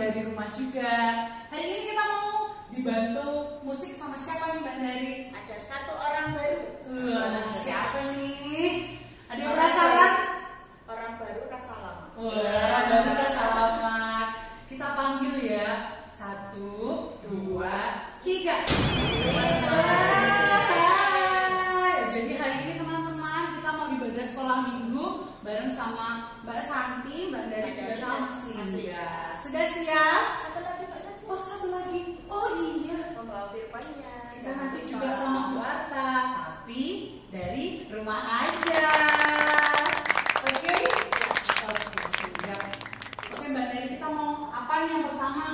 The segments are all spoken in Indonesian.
dari rumah juga. Hari ini kita mau dibantu musik sama siapa nih Mbak Dari? Ada satu orang baru. Siapa nih? Ada yang penasaran? Orang baru rasa lama. Wah, baru rasa lama. Kita panggil ya. 1, 2, 3. Jadi hari ini teman-teman kita mau ibadah sekolah minggu bareng sama Mbak Santi, Mbak Dari juga sama Mas Linda. Sudah siap? Satu lagi Mbak Santi. Oh, satu lagi. Oh iya. Membawa firman-Nya. Kita nanti juga sama Bu Arta, tapi dari rumah aja. Oke? Oke, siap. Oke, Mbak Dari, kita mau apa nih yang pertama?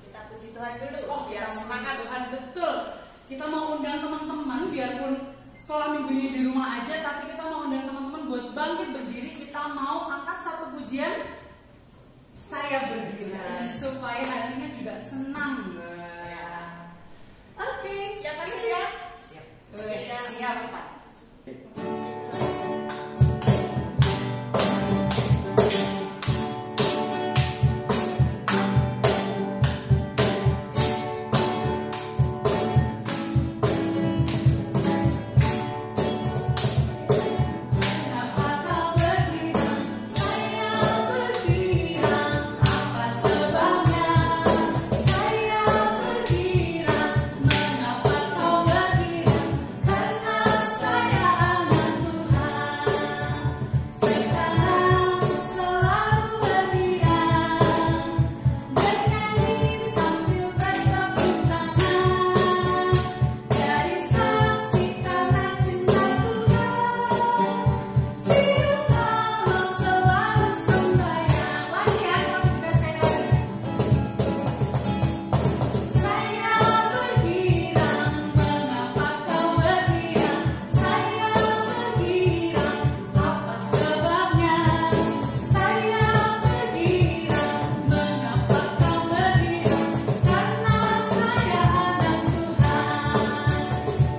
Kita puji Tuhan dulu. Oh, Biar kita semangat. Tuhan, betul. Kita mau undang teman-teman biarpun sekolah minggunya di rumah aja, tapi kita mau undang teman-teman buat bangkit berdiri. Kita mau angkat satu pujian, Saya Bergila, supaya hatinya juga senang. Oke, Siapa nih siap? siap. Siap. Kenapa kau bergirang? Saya bergirang. Apa sebabnya? Saya bergirang. Mengapa kau bergirang? Karena saya anak Tuhan. Sekarang selalu bergirang. Bernyanyi sambil bertepuk tangan. Jadi saksi karena cinta Tuhan. Siang malam selalu sembahyang. Lagi ya, tapi juga sekali lagi. Saya bergirang, mengapa kau bergirang? Saya bergirang, apa sebabnya? Saya bergirang, mengapa kau bergirang? Karena saya anak Tuhan.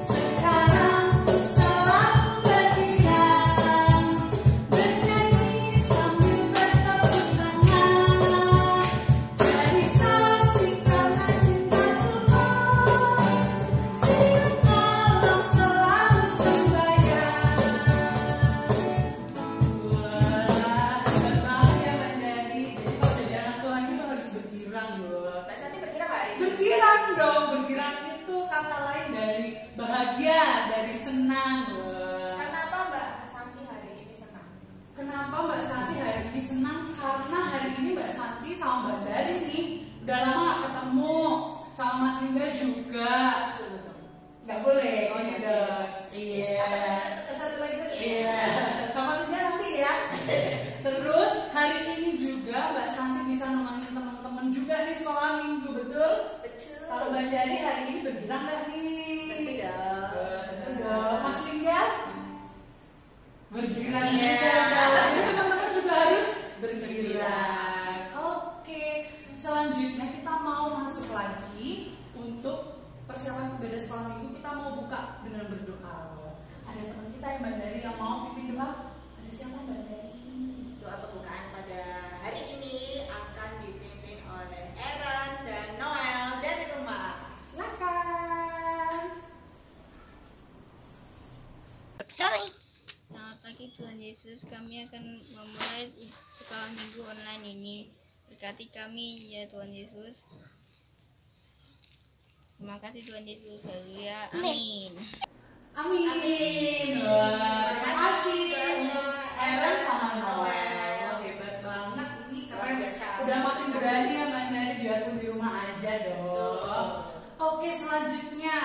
Sekarang ku selalu bergirang. Bernyanyi sambil bertepuk tangan. Jadi saksi karena cinta Tuhan. Siang malam selalu sembahyang. Wah, hebat banget ya Mbak Dari. Jadi kalau jadi anak Tuhan itu harus bergirang loh. Mbak Santi berkira nggak hari ini? Bergirang dong, bergirang itu kata lain dari bahagia, dari senang. Wah. Kenapa Mbak Santi hari ini senang? Kenapa Mbak Santi hari ini senang? Karena hari ini Mbak Santi sama Mbak Dari nih udah lama gak ketemu, sama Mas Linda juga. Nggak boleh, Oh, ya, udah. Iya. Satu lagi tuh. Iya. Sama Linda nanti ya. Terus hari ini juga Mbak Santi bisa nemenin teman-teman juga nih sekolah minggu, betul? Betul. Kalau Mbak Dari hari ini bergirang nggak nih? Betul. Betul dong. Mas Linda? Bergirang Iya. juga. Jadi teman-teman juga harus bergirang. Oke. Selanjutnya kita mau masuk lagi untuk persiapan ibadah sekolah minggu. Kita mau buka dengan berdoa. Ada teman kita yang Mbak Dari yang mau pimpin doa. Ada siapa Mbak Dari? Doa pembukaan pada hari ini akan dipimpin oleh Aaron dan Noel dari rumah. Silakan. Selamat pagi Tuhan Yesus, kami akan memulai sekolah minggu online ini. Berkati kami ya Tuhan Yesus. Terima kasih Tuhan Yesus, haleluya, amin. Amin. Wah, terima kasih untuk Aaron sama Noel. Wah, hebat banget ini, keren. Udah makin berani ya Mbak Dari, biarpun di rumah aja dong. Oke, selanjutnya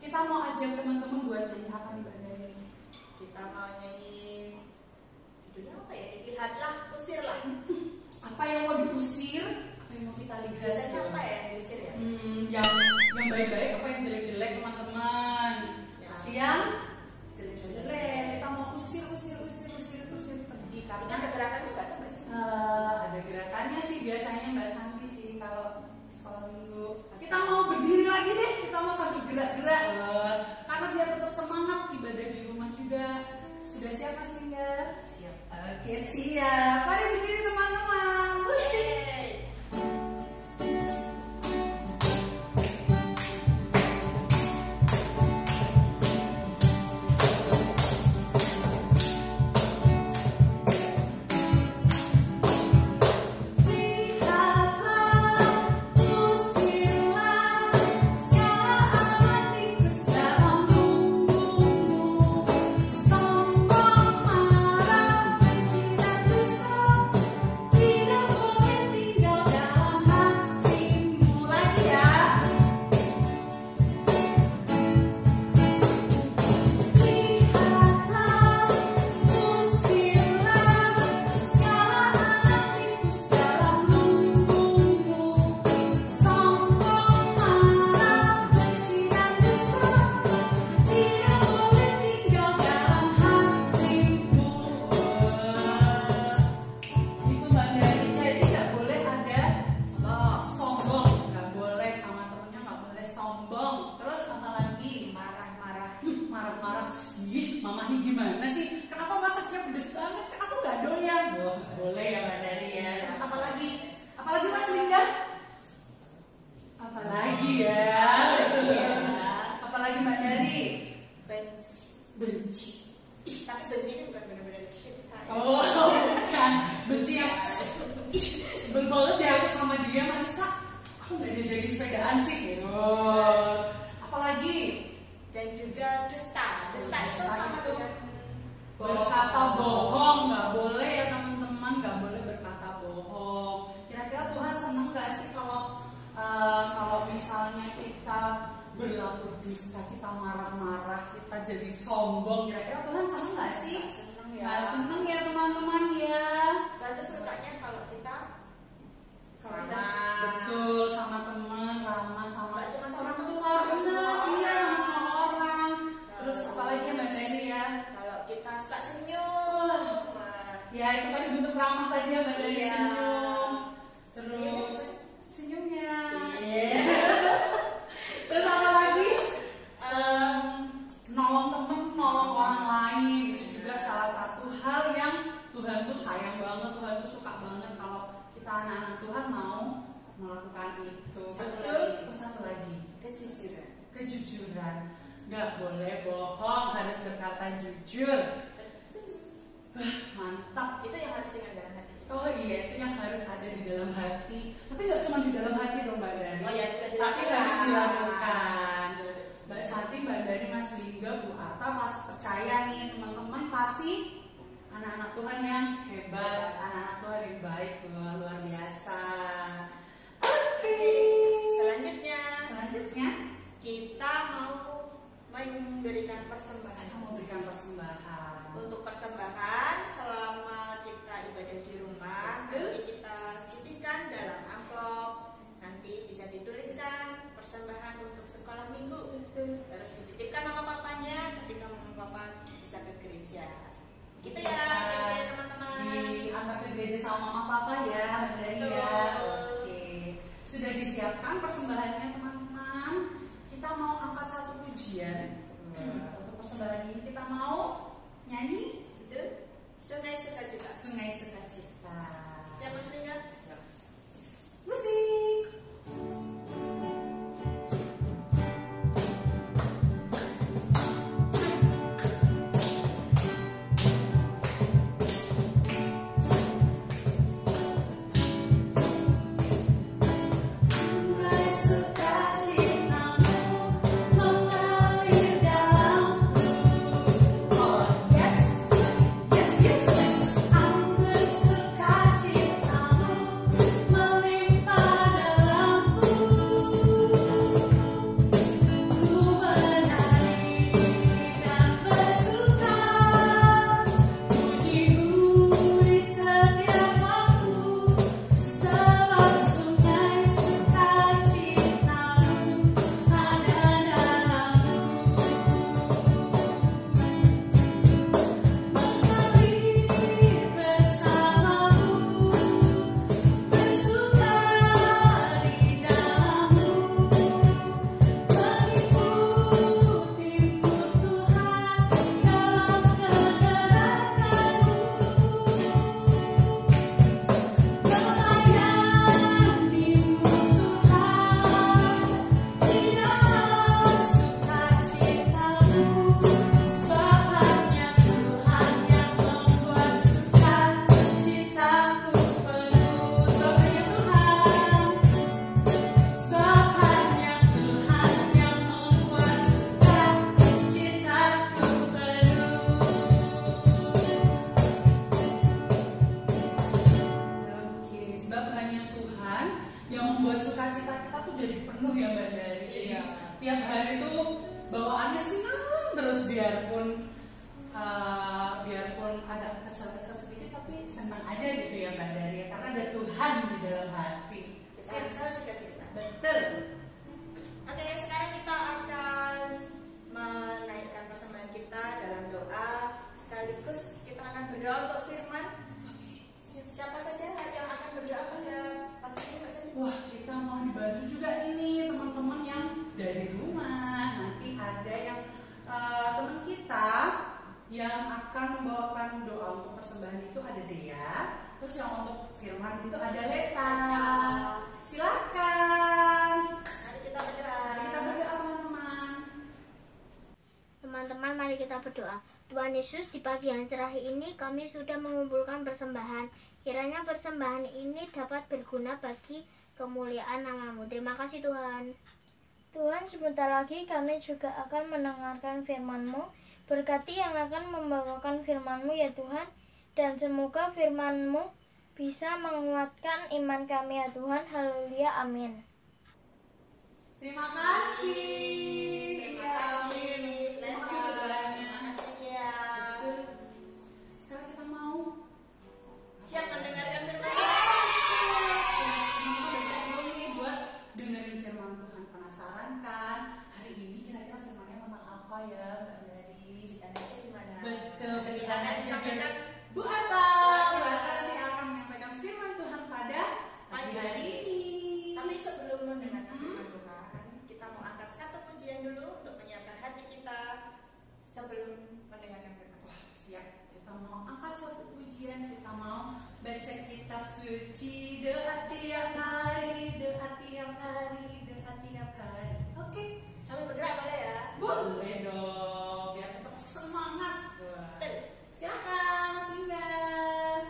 kita mau ajak teman-teman buat nyanyi apa nih Mbak Dari? Kita mau nyanyi judulnya apa ya? Lihatlah, usirlah. Apa yang mau diusir? Apa yang mau kita lihat? Biasanya apa ya yang diusir ya? Yang baik-baik, apa yang jelek-jelek teman-teman? Pasti yang jelek-jelek. Kita mau usir pergi. Tapi kan ada gerakan juga tuh Mbak Santi. Ada gerakannya sih biasanya Mbak Santi sih kalau sekolah minggu. Kita mau berdiri lagi deh, kita mau sambil gerak-gerak karena biar tetap semangat ibadah di rumah juga. Sudah siap Mas Linda? Siap. Oke siap. Mari berdiri teman-teman. Musik. Yeay. Mami gimana sih? Kenapa masaknya pedes banget? Aku nggak doyan. Wah, boleh ya Mbak Dari ya. Terus apalagi Mas Lingga? Apalagi ya? Apalagi Mbak Dari? Benci. Tapi benci ini bukan benar-benar cinta. Oh, bukan benci yang sebel banget deh aku sama dia, masa aku nggak diajakin sepedaan sih. Oh, apalagi Dan juga dusta itu sama dengan berkata bohong. Nggak boleh ya teman-teman, nggak boleh berkata bohong. Kira-kira Tuhan seneng nggak sih kalau misalnya kita berlaku dusta, kita marah-marah, kita jadi sombong? Kira-kira Tuhan seneng nggak sih? seneng ya. Nggak seneng ya teman-teman ya. Tuhan tuh sukanya kalau kita Betul, sama teman, ramah sama Nggak cuma sama orang teman, tua, sama bener, semua iya orang. sama semua orang. Terus apalagi Mbak Dani ya? Kalau kita suka senyum. Ya itu tadi bentuk ramah tadi ya Mbak Dani, Iya. senyum. Terus Senyum. senyumnya. Iya. Terus apa lagi? Nolong temen, nolong orang lain, itu juga salah satu hal yang Tuhan tuh sayang banget, Tuhan tuh suka banget kalau kita anak-anak Tuhan mau melakukan itu. Satu lagi kejujuran. Nggak boleh bohong, harus berkata jujur. Mantap. Itu yang harus dengan dalam hati. Oh iya, itu yang harus ada di dalam hati. Tapi nggak cuma di dalam hati dong Mbak Dani. Oh iya, juga tapi dilakukan. harus dilakukan. Mbak Sati, Mbak Dani, Mas Lingga, Bu Arta pasti percaya nih teman-teman, pasti anak-anak Tuhan yang hebat, anak-anak Tuhan yang baik, luar biasa. Oke. Selanjutnya Kita mau memberikan persembahan. kita mau berikan persembahan. Untuk persembahan selama kita ibadah di rumah, nanti kita sisihkan dalam amplop. Nanti bisa dituliskan persembahan untuk sekolah minggu. Terus dititipkan sama papanya, ketika mama papa bisa ke gereja. Gitu ya, teman-teman. Diantar ke gereja sama mama papa ya, Mbak Dani ya. Betul. Oke. Sudah disiapkan persembahannya teman-teman. Kita mau angkat satu pujian. Untuk persembahan ini kita mau nyanyi Itu Sungai Sukacita. Sungai Sukacita. Siapa sih ya? Musik. Sungai sukacitamu mengalir dalamku. Oh yes. Yang akan membawakan doa untuk persembahan itu ada Dea. Terus yang untuk firman itu ada Leta. Silakan. Mari kita berdoa. Mari kita berdoa teman-teman. Teman-teman, mari kita berdoa. Tuhan Yesus, di pagi yang cerah ini kami sudah mengumpulkan persembahan. Kiranya persembahan ini dapat berguna bagi kemuliaan nama-Mu. Terima kasih Tuhan. Tuhan, sebentar lagi kami juga akan mendengarkan firman-Mu. Berkati yang akan membawakan firman-Mu ya Tuhan. Dan semoga firman-Mu bisa menguatkan iman kami ya Tuhan. Haleluya, amin. Terima kasih. Terima kasih. Leta. Terima kasih ya. Betul. Sekarang kita mau Siap mendengarkan firman udah siap belum nih buat dengerin firman Tuhan? Penasaran kan? Hari ini kira-kira firmannya tentang apa ya, Mbak Dari? Aja gimana? Betul, Silakan kecilannya disampaikan. Bu Atta. Bu Atta nanti akan menyampaikan firman Tuhan pada pagi hari ini. Tapi sebelum mendengarkan firman Tuhan, kita mau angkat satu pujian dulu untuk menyiapkan hati kita sebelum mendengarkan firman Tuhan. Siap, kita mau angkat satu pujian, kita mau baca kitab suci, doa tiap hari, doa tiap hari, doa tiap hari. Oke, Sambil berdoa boleh ya? boleh dong, biar tetap semangat. Silakan, singgah.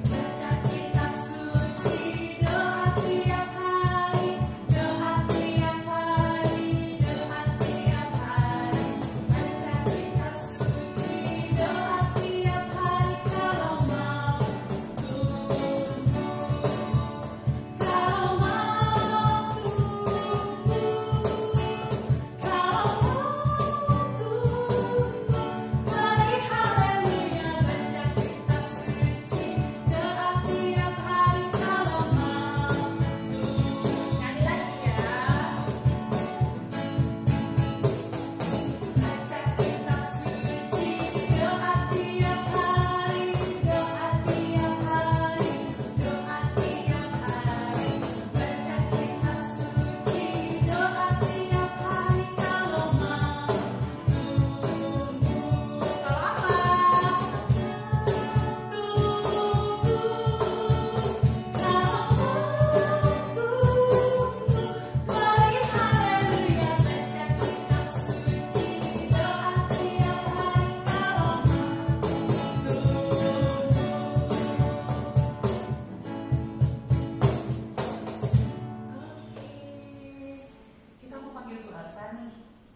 Baca kitab suci, doa tiap hari, doa tiap hari, doa tiap hari. Baca kitab suci, doa tiap hari kalau mau tumbuh, kalau mau tumbuh, kalau mau tumbuh. Mari haleluya, baca kitab suci, doa tiap hari kalau mau tumbuh. Sekali lagi ya. Baca kitab suci, doa tiap hari, doa tiap hari, doa tiap hari. Baca kitab suci, doa tiap hari kalau mau tumbuh. Kalau apa? Kalau mau tumbuh. Mari haleluya, baca kitab suci, doa tiap hari kalau mau tumbuh. Kita mau panggil Bu Atta nih.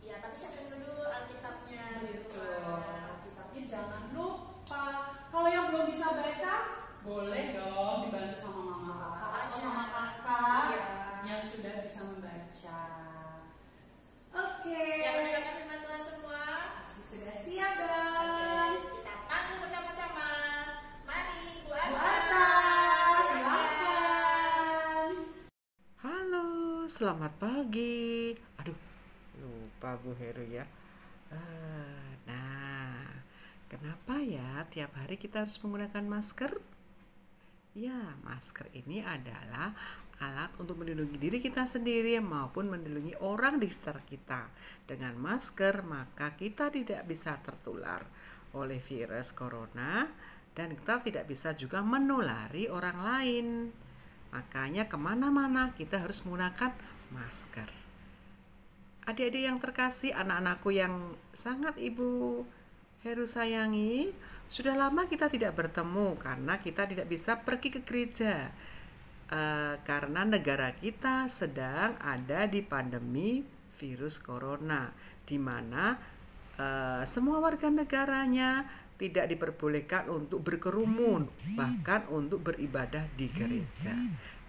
Ya, tapi siapkan dulu Alkitabnya. Alkitabnya jangan lupa. Kalau yang belum bisa baca, boleh dong dibantu sama mama papa atau sama kakak Iya. yang sudah bisa membaca. Oke. Siap mendengarkan firman Tuhan semua? Pasti sudah siap dong. Kita panggil bersama-sama. Mari, Bu Bu Atta. Atta, silakan. Halo, selamat pagi. Aduh, lupa Bu Heru ya. Nah, kenapa ya tiap hari kita harus menggunakan masker? Ya, masker ini adalah alat untuk melindungi diri kita sendiri maupun melindungi orang di sekitar kita. Dengan masker, maka kita tidak bisa tertular oleh virus corona dan kita tidak bisa juga menulari orang lain. Makanya kemana-mana kita harus menggunakan masker. Adik-adik yang terkasih, anak-anakku yang sangat Ibu Heru sayangi, sudah lama kita tidak bertemu karena kita tidak bisa pergi ke gereja. Karena negara kita sedang ada di pandemi virus corona, di mana semua warga negaranya tidak diperbolehkan untuk berkerumun, bahkan untuk beribadah di gereja.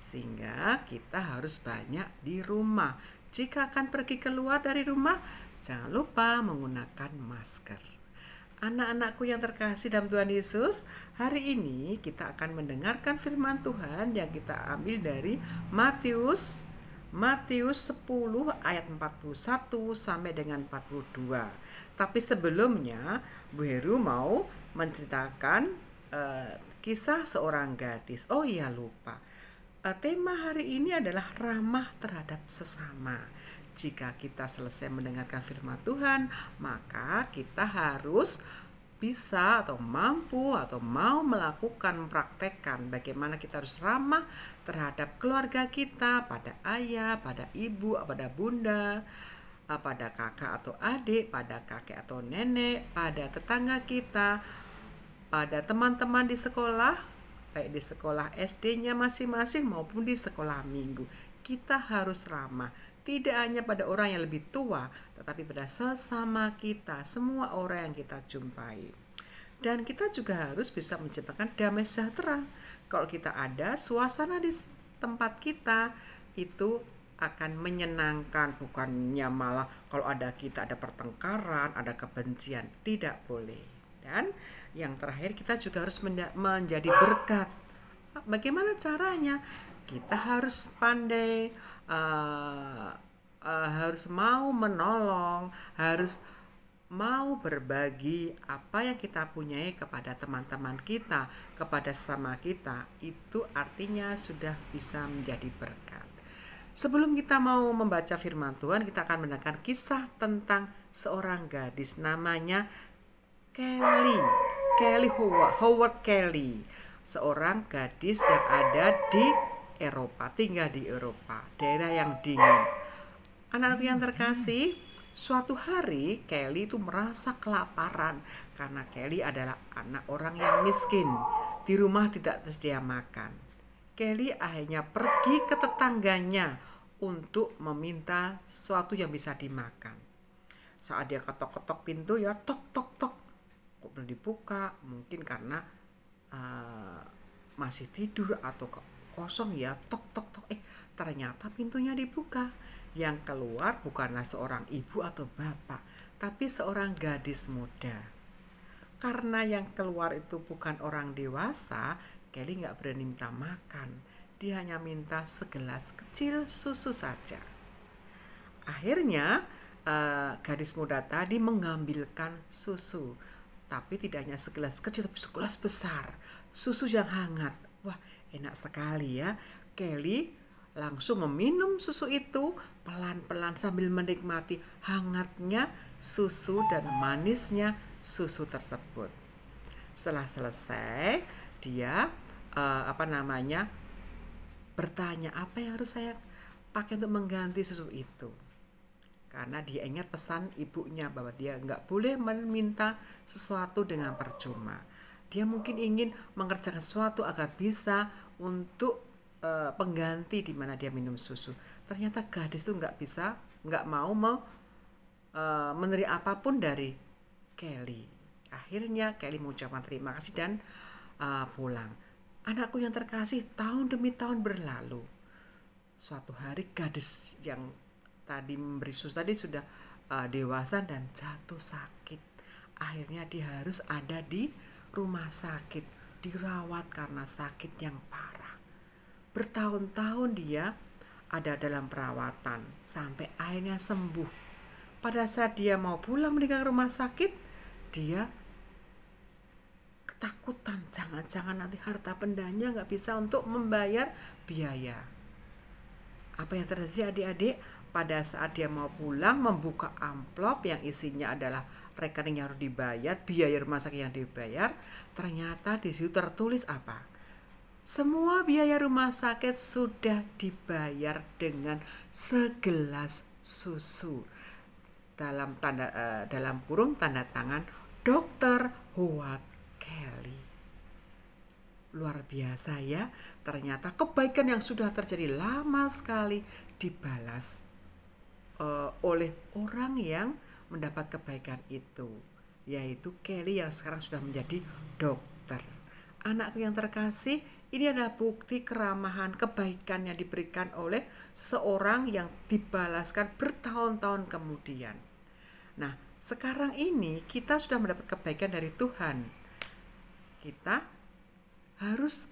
Sehingga kita harus banyak di rumah. Jika akan pergi keluar dari rumah, jangan lupa menggunakan masker. Anak-anakku yang terkasih dalam Tuhan Yesus, hari ini kita akan mendengarkan firman Tuhan yang kita ambil dari Matius 10 ayat 41 sampai dengan 42. Tapi sebelumnya Bu Heru mau menceritakan kisah seorang gadis. Oh iya, lupa. Tema hari ini adalah ramah terhadap sesama. Jika kita selesai mendengarkan firman Tuhan, maka kita harus bisa atau mampu atau mau melakukan, mempraktekkan bagaimana kita harus ramah terhadap keluarga kita, pada ayah, pada ibu, pada bunda, pada kakak atau adik, pada kakek atau nenek, pada tetangga kita, pada teman-teman di sekolah, baik di sekolah SD-nya masing-masing maupun di sekolah minggu. Kita harus ramah, tidak hanya pada orang yang lebih tua, tetapi pada sesama kita, semua orang yang kita jumpai. Dan kita juga harus bisa menciptakan damai sejahtera. Kalau kita ada suasana di tempat kita, itu akan menyenangkan, bukannya malah kalau ada kita ada pertengkaran, ada kebencian. Tidak boleh. Dan yang terakhir, kita juga harus menjadi berkat. Bagaimana caranya? Kita harus pandai, harus mau menolong, harus mau berbagi apa yang kita punyai kepada teman-teman kita, kepada sesama kita. Itu artinya sudah bisa menjadi berkat. Sebelum kita mau membaca firman Tuhan, kita akan mendengarkan kisah tentang seorang gadis namanya Howard Kelly, seorang gadis yang ada di Eropa, tinggal di Eropa, daerah yang dingin. Anak-anakku yang terkasih, suatu hari Kelly itu merasa kelaparan karena Kelly adalah anak orang yang miskin. Di rumah tidak tersedia makan. Kelly akhirnya pergi ke tetangganya untuk meminta sesuatu yang bisa dimakan. Saat dia ketok-ketok pintu, ya tok tok tok, kok belum dibuka, mungkin karena masih tidur atau kosong, ya tok tok tok. Ternyata pintunya dibuka. Yang keluar bukanlah seorang ibu atau bapak, tapi seorang gadis muda. Karena yang keluar itu bukan orang dewasa, Kelly nggak berani minta makan. Dia hanya minta segelas kecil susu saja. Akhirnya gadis muda tadi mengambilkan susu, tapi tidak hanya segelas kecil, tapi segelas besar, susu yang hangat. Wah, enak sekali ya. Kelly langsung meminum susu itu pelan-pelan sambil menikmati hangatnya susu dan manisnya susu tersebut. Setelah selesai, dia bertanya, apa yang harus saya pakai untuk mengganti susu itu? Karena dia ingat pesan ibunya bahwa dia nggak boleh meminta sesuatu dengan percuma. Dia mungkin ingin mengerjakan sesuatu agar bisa untuk pengganti di mana dia minum susu. Ternyata gadis itu nggak mau menerima apapun dari Kelly. Akhirnya Kelly mengucapkan terima kasih dan pulang. Anakku yang terkasih, tahun demi tahun berlalu. Suatu hari gadis yang tadi memberi susu tadi sudah dewasa dan jatuh sakit. Akhirnya dia harus ada di rumah sakit, dirawat karena sakit yang parah. Bertahun-tahun dia ada dalam perawatan sampai akhirnya sembuh. Pada saat dia mau pulang meninggalkan rumah sakit, dia ketakutan, jangan-jangan nanti harta bendanya nggak bisa untuk membayar biaya. Apa yang terjadi adik-adik? Pada saat dia mau pulang, membuka amplop yang isinya adalah rekening yang harus dibayar, biaya rumah sakit yang dibayar, ternyata di situ tertulis apa? Semua biaya rumah sakit sudah dibayar dengan segelas susu. Dalam kurung tanda tangan Dr. Howard Kelly. Luar biasa ya, ternyata kebaikan yang sudah terjadi lama sekali dibalas oleh orang yang mendapat kebaikan itu, yaitu Kelly yang sekarang sudah menjadi dokter. Anakku yang terkasih, ini adalah bukti keramahan, kebaikan yang diberikan oleh seseorang yang dibalaskan bertahun-tahun kemudian. Nah, sekarang ini kita sudah mendapat kebaikan dari Tuhan. Kita harus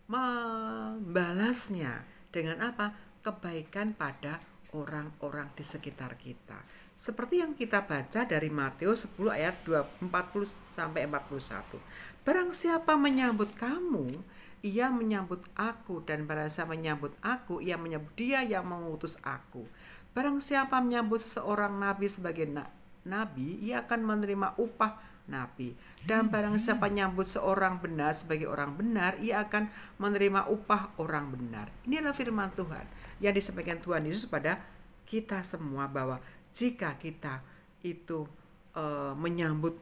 membalasnya dengan apa? Kebaikan pada orang-orang di sekitar kita. Seperti yang kita baca dari Matius 10 ayat 40 sampai 41. Barang siapa menyambut kamu, ia menyambut aku, dan barang siapa menyambut aku, ia menyambut dia yang mengutus aku. Barang siapa menyambut seseorang nabi sebagai nabi, ia akan menerima upah nabi. Dan barang siapa menyambut seorang benar sebagai orang benar, ia akan menerima upah orang benar. Ini adalah firman Tuhan yang disampaikan Tuhan Yesus pada kita semua, bahwa jika kita itu menyambut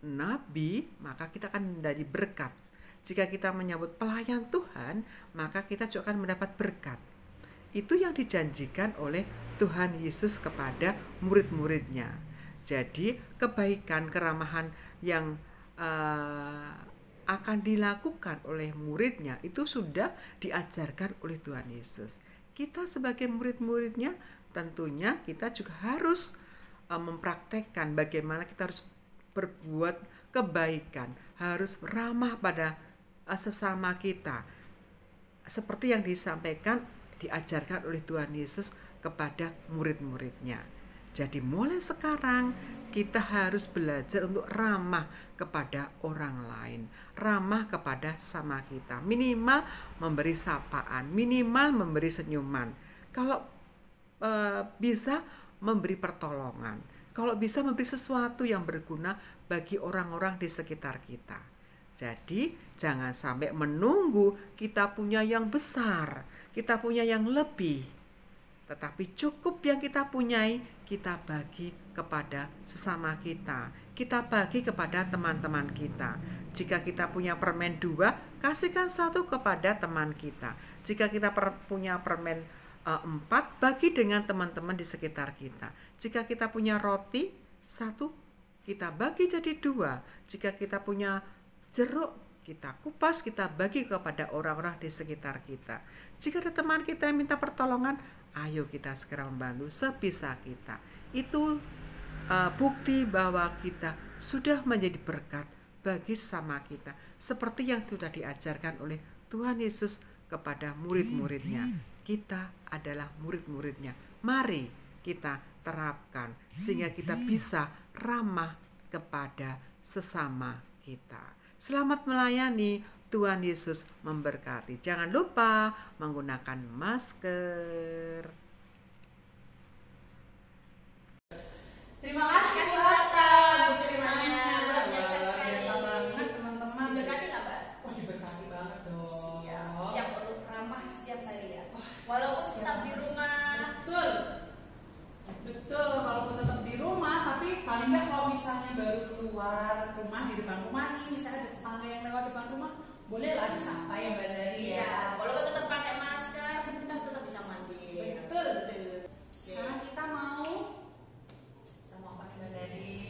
nabi, maka kita akan menjadi berkat. Jika kita menyambut pelayan Tuhan, maka kita juga akan mendapat berkat. Itu yang dijanjikan oleh Tuhan Yesus kepada murid-muridnya. Jadi kebaikan, keramahan yang akan dilakukan oleh muridnya itu sudah diajarkan oleh Tuhan Yesus. Kita sebagai murid-muridnya tentunya kita juga harus mempraktekkan bagaimana kita harus berbuat kebaikan, harus ramah pada sesama kita, seperti yang disampaikan, diajarkan oleh Tuhan Yesus kepada murid-muridnya. Jadi mulai sekarang kita harus belajar untuk ramah kepada orang lain, ramah kepada sama kita, minimal memberi sapaan, minimal memberi senyuman, kalau bisa memberi pertolongan, kalau bisa memberi sesuatu yang berguna bagi orang-orang di sekitar kita. Jadi jangan sampai menunggu kita punya yang besar, kita punya yang lebih, tetapi cukup yang kita punyai, kita bagi kepada sesama kita, kita bagi kepada teman-teman kita. Jika kita punya permen 2, kasihkan 1 kepada teman kita. Jika kita punya permen 4, bagi dengan teman-teman di sekitar kita. Jika kita punya roti 1, kita bagi jadi 2. Jika kita punya jeruk, kita kupas, kita bagi kepada orang-orang di sekitar kita. Jika ada teman kita yang minta pertolongan, ayo kita segera membantu sebisa kita. Itu bukti bahwa kita sudah menjadi berkat bagi sesama kita, seperti yang sudah diajarkan oleh Tuhan Yesus kepada murid-muridnya. Kita adalah murid-muridnya. Mari kita terapkan sehingga kita bisa ramah kepada sesama kita. Selamat melayani, Tuhan Yesus memberkati. Jangan lupa menggunakan masker. Terima kasih Mbak untuk firman-Nya. Luar biasa sekali. Biasa banget teman-teman. Berkati nggak, Mbak? Wah, diberkati banget dong. Siap ramah setiap hari ya. Walaupun tetap di rumah. Betul, walaupun tetap di rumah, tapi paling nggak kalau misalnya baru keluar rumah, di depan rumah nih, misalnya ada tetangga yang lewat depan rumah, bolehlah disapa ya Mbak Dari ya. Walaupun tetap pakai masker, kita tetap bisa mandi. Betul. Sekarang kita mau apa Mbak Dari?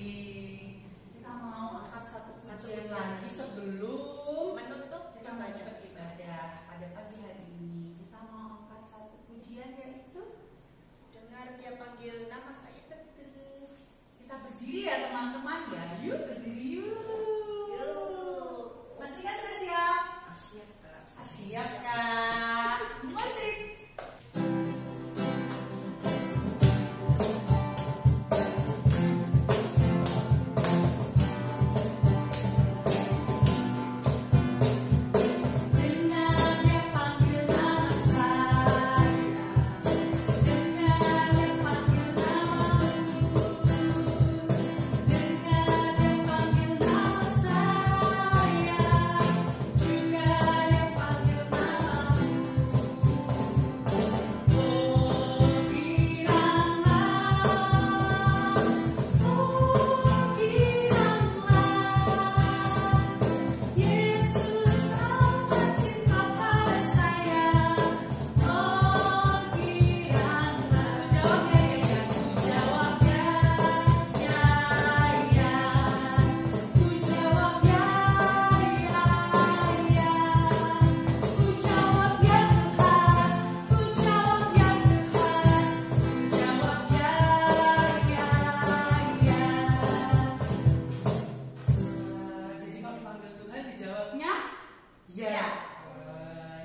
Kita mau angkat satu kajian lagi sebelum Menutup kita menutup ibadah pada pagi hari ini. Kita mau angkat satu pujian, yaitu dengar Dia panggil nama saya betul. kita berdiri ya teman-teman ya. Yuk berdiri yuk. Masih kan sudah siap? Siap, Kak. Siap Kak. Musik.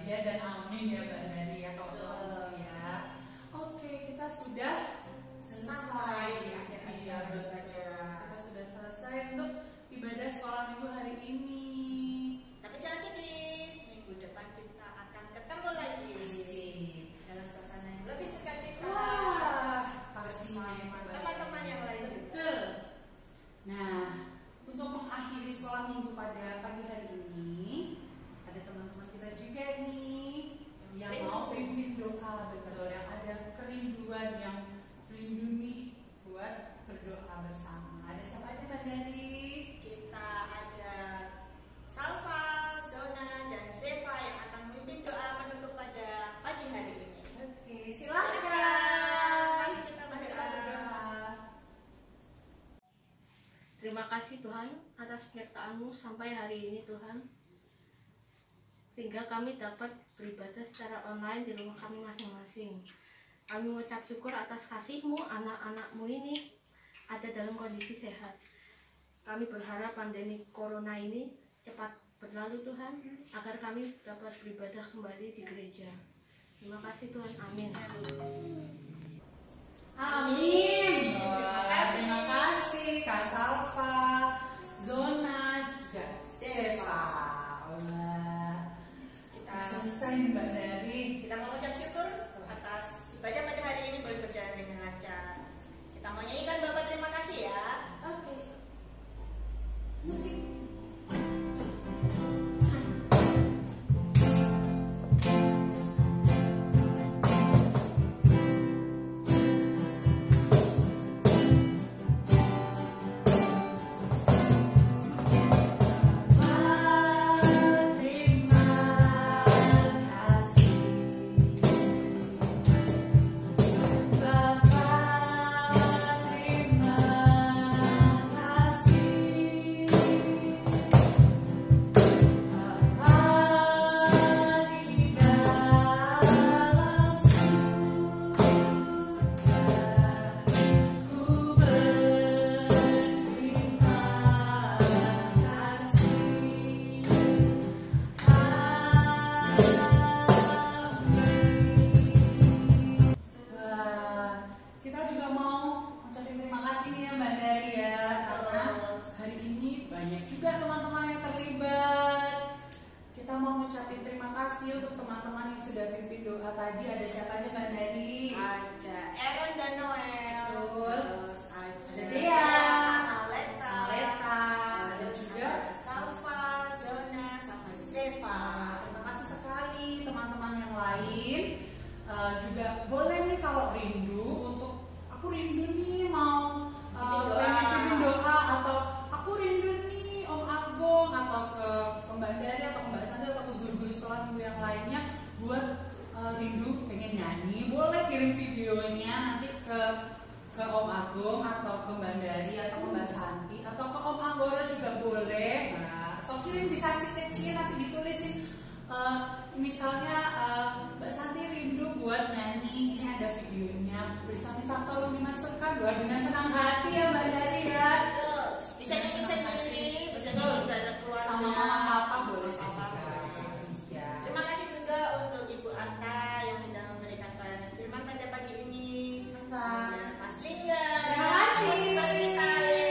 Ya dan amin ya Mbak Nadi ya, kalau ya. Oke, kita sudah sampai di akhir Iya, betul. Kita sudah selesai untuk ibadah sekolah minggu hari ini. Tapi jangan sedih, minggu depan kita akan ketemu lagi dalam suasana yang lebih sukacita. Wah, pastinya Teman-teman yang lain juga. betul. Nah, untuk mengakhiri sekolah minggu pada pagi hari ini, ada teman-teman kita juga nih yang mau pimpin doa, betul, yang ada kerinduan, yang rindu nih buat berdoa bersama. Ada siapa aja Mbak Dari? Kita ada Salva, Zona, dan Zeva yang akan memimpin doa penutup pada pagi hari ini. Oke, silakan. Mari kita berdoa. Terima kasih Tuhan atas penyertaan-Mu sampai hari ini Tuhan, sehingga kami dapat beribadah secara online di rumah kami masing-masing. Kami mengucap syukur atas kasih-Mu, anak-anak-Mu ini ada dalam kondisi sehat. Kami berharap pandemi corona ini cepat berlalu Tuhan, agar kami dapat beribadah kembali di gereja. Terima kasih Tuhan, amin. Amin. Terima kasih. Kak Salva, Zona, juga Zeva. Wah, Kita selesai Mbak Dari. Kita mengucap syukur atas ibadah pada hari ini boleh berjalan dengan lancar. Kita mau nyanyikan Bapak terima kasih ya. Oke. Musik. Wah, kita juga mau ngucapin terima kasih nih ya Mbak Dari ya, karena hari ini banyak juga teman-teman yang terlibat. Kita mau ngucapin terima kasih untuk teman-teman yang sudah pimpin doa tadi. Ada siapa aja Mbak Dari? Ada Aaron dan Noel. Betul. Terus ada Dea, Aleta, dan juga Salva, Zona, sama Zeva. Terima kasih sekali teman-teman yang lain. Juga boleh nih kalau rindu untuk aku rindu nih mau pengen doa, atau aku rindu nih Om Agung atau ke Mbak Dari atau ke Mbak Sandra atau ke guru-guru sekolah minggu yang lainnya buat rindu pengen nyanyi, boleh kirim videonya nanti ke Om Agung atau ke Mbak Dari atau ke Mbak Santi atau ke Om Anggoro juga boleh. Nah, atau kirim di saksi kecil nanti ditulisin misalnya Mbak Santi rindu buat nyanyi, ini ada videonya, bisa minta tolong dimasukkan. Wah, dengan senang hati ya Mbak Dari ya. Betul. Bisa nyanyi sendiri, bisa nyanyi bareng keluarga. Sama mama papa boleh sih. Papa. Ya. Terima kasih juga untuk Ibu Arta yang sudah memberikan pelayanan firman pada pagi ini. Sebentar. Dan Mas Lingga. Terima kasih. Yeay.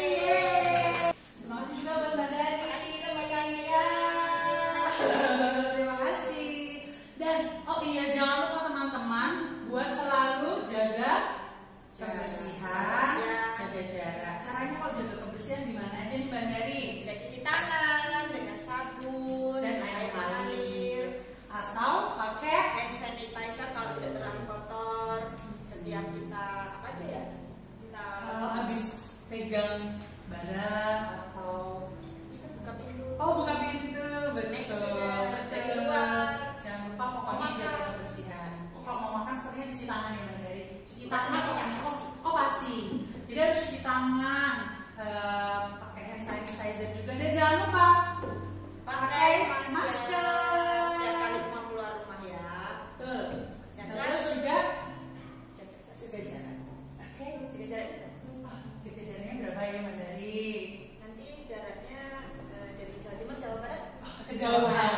Terima kasih juga buat Mbak Dari. Terima kasih juga Mbak Sania. Terima kasih. Dan oh iya, jangan lupa teman-teman buat selalu jaga kebersihan, jaga jarak. Caranya kalau jaga kebersihan gimana aja nih Mbak Dari? Bisa cuci tangan dengan sabun Dan air mengalir, atau pakai hand sanitizer kalau tidak terlalu kotor. Setiap kita apa aja ya? Kita kalau habis pegang barang atau kita buka pintu. buka pintu, betul. Jangan lupa pokoknya jaga kebersihan. Kalau mau makan sepertinya cuci tangan ya Mbak Dari. Cuci tangan pasti. Jadi harus cuci tangan, pakai hand sanitizer juga. Dan jangan lupa pakai masker. Setiap kali mau keluar rumah ya. Betul. Sehat-sehat. Terus juga jaga jarak. Oke, Jaga jarak. jaga jaraknya berapa ya Mbak Dari? Nanti jaraknya dari Jawa Timur Jawa Barat Kejauhan.